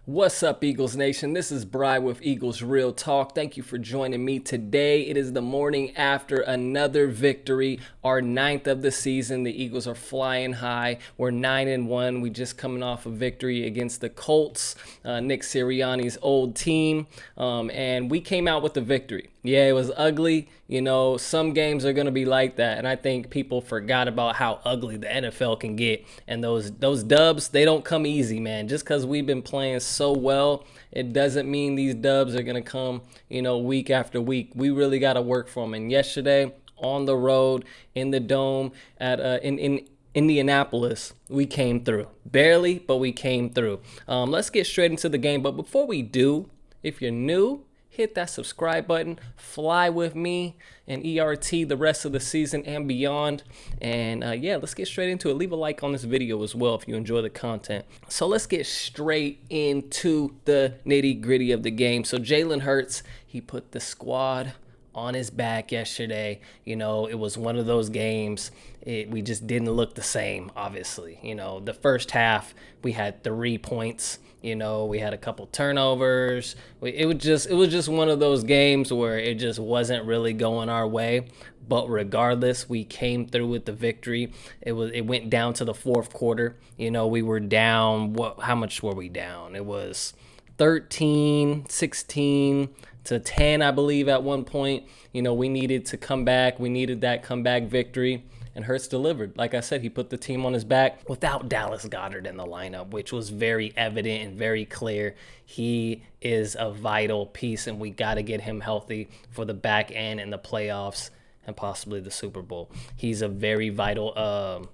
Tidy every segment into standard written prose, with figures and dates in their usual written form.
What's up, Eagles Nation? This is Bry with Eagles Real Talk. Thank you for joining me today. It is the morning after another victory, our 9th of the season. The Eagles are flying high. We're 9-1. We just coming off a victory against the Colts, Nick Sirianni's old team, and we came out with the victory. Yeah, it was ugly. You know, some games are going to be like that, and I think people forgot about how ugly the NFL can get. And those dubs, they don't come easy, man. Just because we've been playing so well, it doesn't mean these dubs are going to come, week after week. We really got to work for them. And yesterday, on the road, in the Dome, in Indianapolis, we came through. Barely, but we came through. Let's get straight into the game. But before we do, if you're new, hit that subscribe button, fly with me and ERT the rest of the season and beyond. And let's get straight into it. Leave a like on this video as well if you enjoy the content. So let's get straight into the nitty gritty of the game. So Jalen Hurts, he put the squad on his back yesterday. It was one of those games. We just didn't look the same, obviously. The first half, we had 3 points. We had a couple turnovers. It was just one of those games where it just wasn't really going our way. But regardless, we came through with the victory. It went down to the fourth quarter. We were down. How much were we down? It was 13, 16 to 10, I believe, at one point. We needed to come back. We needed that comeback victory. And Hurts delivered. Like I said, he put the team on his back without Dallas Goedert in the lineup, which was very evident and very clear. He is a vital piece, and we got to get him healthy for the back end and the playoffs and possibly the Super Bowl. He's a very vital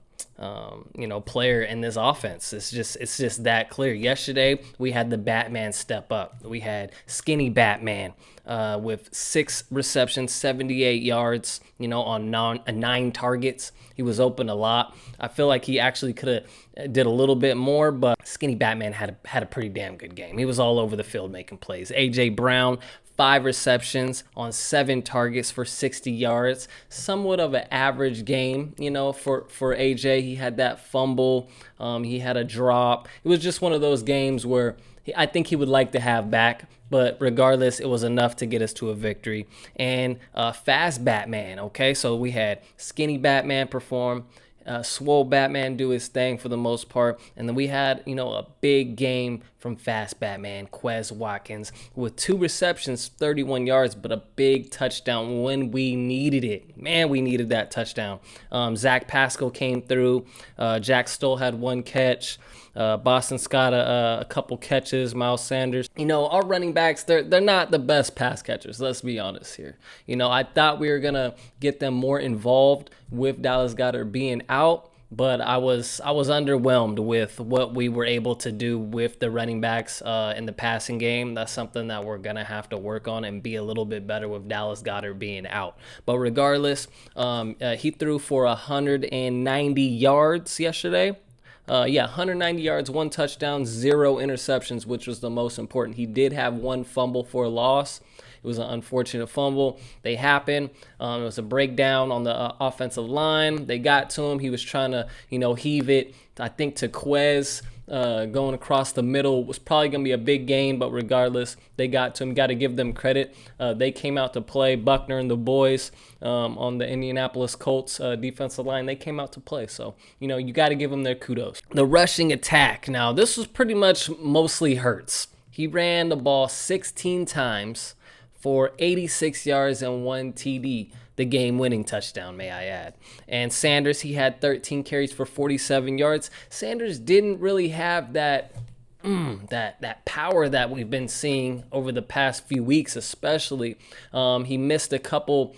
player in this offense. It's just that clear. Yesterday, we had the Batman step up. We had skinny Batman with 6 receptions, 78 yards, on 9 targets. He was open a lot. I feel like he actually could have did a little bit more, but skinny Batman had a pretty damn good game. He was all over the field making plays. A.J. Brown, 5 receptions on 7 targets for 60 yards. Somewhat of an average game, for AJ. He had that fumble. He had a drop. It was just one of those games where I think he would like to have back. But regardless, it was enough to get us to a victory. And fast Batman, okay? So we had skinny Batman perform. Swole Batman do his thing for the most part. And then we had, a big game from fast Batman, Quez Watkins, with 2 receptions, 31 yards, but a big touchdown when we needed it. Man, we needed that touchdown. Zach Pascal came through. Jack Stoll had 1 catch. Boston Scott a couple catches. Miles Sanders. Our running backs, they're not the best pass catchers. Let's be honest here. I thought we were gonna get them more involved with Dallas Goedert being out, but I was underwhelmed with what we were able to do with the running backs in the passing game. That's something that we're gonna have to work on and be a little bit better with Dallas Goedert being out. But regardless, he threw for 190 yards yesterday. 190 yards, 1 touchdown, 0 interceptions, which was the most important. He did have 1 fumble for a loss. It was an unfortunate fumble. They happened. It was a breakdown on the offensive line. They got to him. He was trying to, heave it, I think, to Quez. Going across the middle was probably going to be a big gain, but regardless, they got to him. Got to give them credit. They came out to play. Buckner and the boys on the Indianapolis Colts defensive line, they came out to play. So, you got to give them their kudos. The rushing attack. Now, this was pretty much mostly Hurts. He ran the ball 16 times for 86 yards and 1 TD. The game-winning touchdown, may I add. And Sanders, he had 13 carries for 47 yards. Sanders didn't really have that power that we've been seeing over the past few weeks, especially. He missed a couple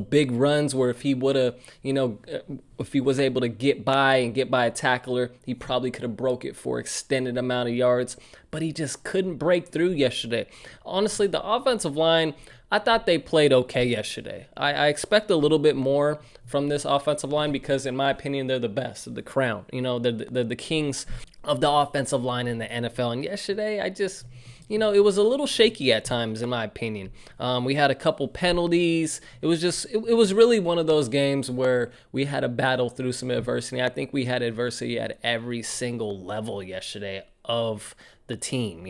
big runs where if he would have, if he was able to get by a tackler, he probably could have broke it for extended amount of yards. But he just couldn't break through yesterday. Honestly, the offensive line, I thought they played okay yesterday. I expect a little bit more from this offensive line because, in my opinion, they're the best, the crown. They're the kings of the offensive line in the NFL. And yesterday, it was a little shaky at times, in my opinion. We had a couple penalties. It was really one of those games where we had to battle through some adversity. I think we had adversity at every single level yesterday of the team,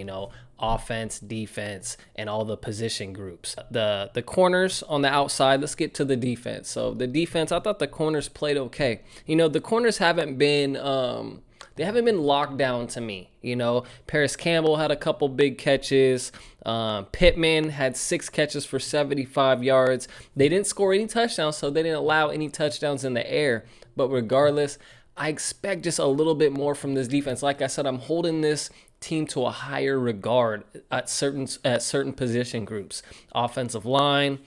offense, defense, and all the position groups. The corners on the outside, let's get to the defense. So the defense, I thought the corners played okay. The corners haven't been they haven't been locked down to me. Paris Campbell had a couple big catches. Pittman had 6 catches for 75 yards. They didn't score any touchdowns, so they didn't allow any touchdowns in the air. But regardless, I expect just a little bit more from this defense. Like I said, I'm holding this team to a higher regard at certain position groups. Offensive line,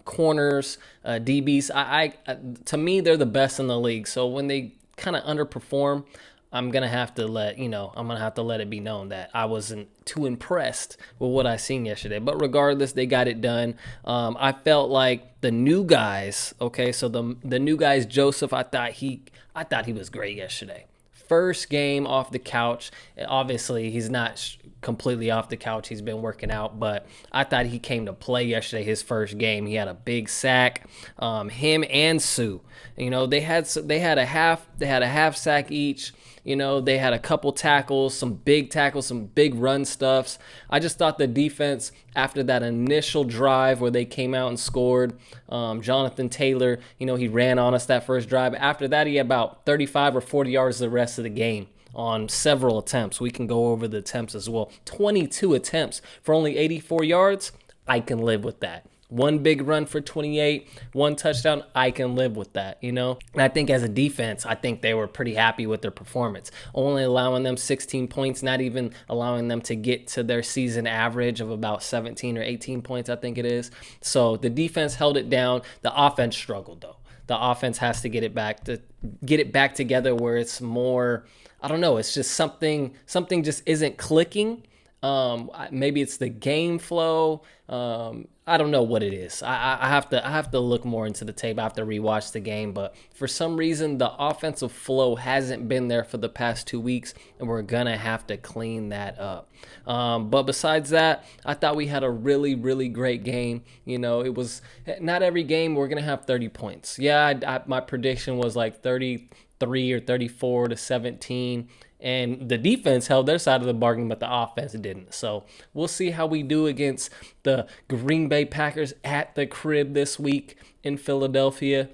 corners, DBs. To me, they're the best in the league. So when they kind of underperform, I'm gonna have to let it be known that I wasn't too impressed with what I seen yesterday. But regardless, they got it done. I felt like the new guys. Okay, so the new guys, Joseph. I thought he was great yesterday. First game off the couch. Obviously, he's not completely off the couch. He's been working out, but I thought he came to play yesterday. His first game, he had a big sack. Him and Sue, they had a half sack each. They had a couple tackles, some big run stuffs. I just thought the defense, after that initial drive where they came out and scored, Jonathan Taylor, he ran on us that first drive. After that, he had about 35 or 40 yards the rest of the game on several attempts. We can go over the attempts as well. 22 attempts for only 84 yards. I can live with that. One big run for 28, one touchdown, I can live with that, And I think as a defense, I think they were pretty happy with their performance. Only allowing them 16 points, not even allowing them to get to their season average of about 17 or 18 points, I think it is. So the defense held it down. The offense struggled, though. The offense has to get it back together where it's more, I don't know, it's just something just isn't clicking. Maybe it's the game flow. I don't know what it is. I have to look more into the tape. I have to rewatch the game, but for some reason the offensive flow hasn't been there for the past 2 weeks, and we're gonna have to clean that up. But besides that, I thought we had a really, really great game. It was not every game we're gonna have 30 points. Yeah, my prediction was like 33 or 34 to 17. And the defense held their side of the bargain, but the offense didn't. So we'll see how we do against the Green Bay Packers at the crib this week in Philadelphia.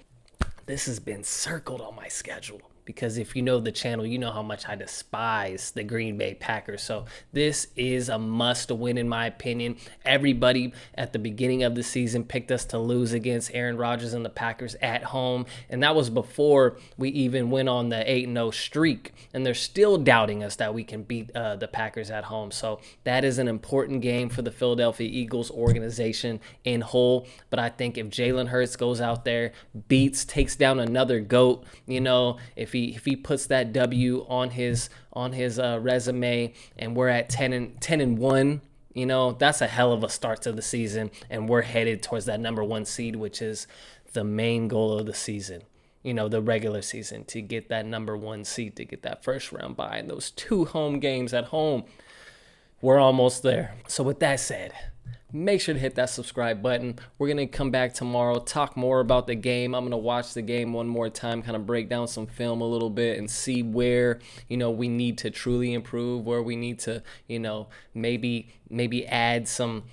This has been circled on my schedule because if you know the channel, you know how much I despise the Green Bay Packers. So this is a must win in my opinion. Everybody at the beginning of the season picked us to lose against Aaron Rodgers and the Packers at home. And that was before we even went on the 8-0 streak. And they're still doubting us that we can beat the Packers at home. So that is an important game for the Philadelphia Eagles organization in whole. But I think if Jalen Hurts goes out there, takes down another GOAT, if he puts that W on his resume, and we're at 10-1, that's a hell of a start to the season, and we're headed towards that number 1 seed, which is the main goal of the season. The regular season, to get that number 1 seed, to get that first round bye, and those 2 home games at home. We're almost there. So with that said, make sure to hit that subscribe button. We're going to come back tomorrow, talk more about the game. I'm going to watch the game one more time, kind of break down some film a little bit and see where, we need to truly improve, where we need to, maybe add something.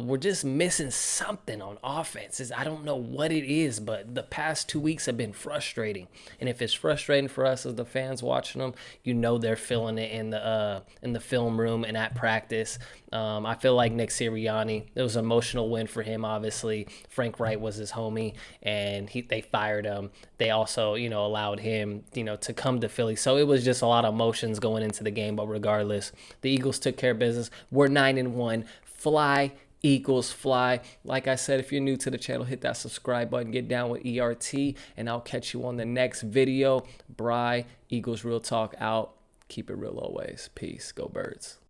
We're just missing something on offense. I don't know what it is, but the past 2 weeks have been frustrating. And if it's frustrating for us as the fans watching them, they're feeling it in the film room and at practice. I feel like Nick Sirianni, it was an emotional win for him. Obviously, Frank Wright was his homie, and they fired him. They also, allowed him, to come to Philly. So it was just a lot of emotions going into the game. But regardless, the Eagles took care of business. We're 9-1. Fly, Eagles, fly. Like I said, if you're new to the channel, hit that subscribe button. Get down with ERT, and I'll catch you on the next video. Bry, Eagles Real Talk out. Keep it real always. Peace. Go Birds.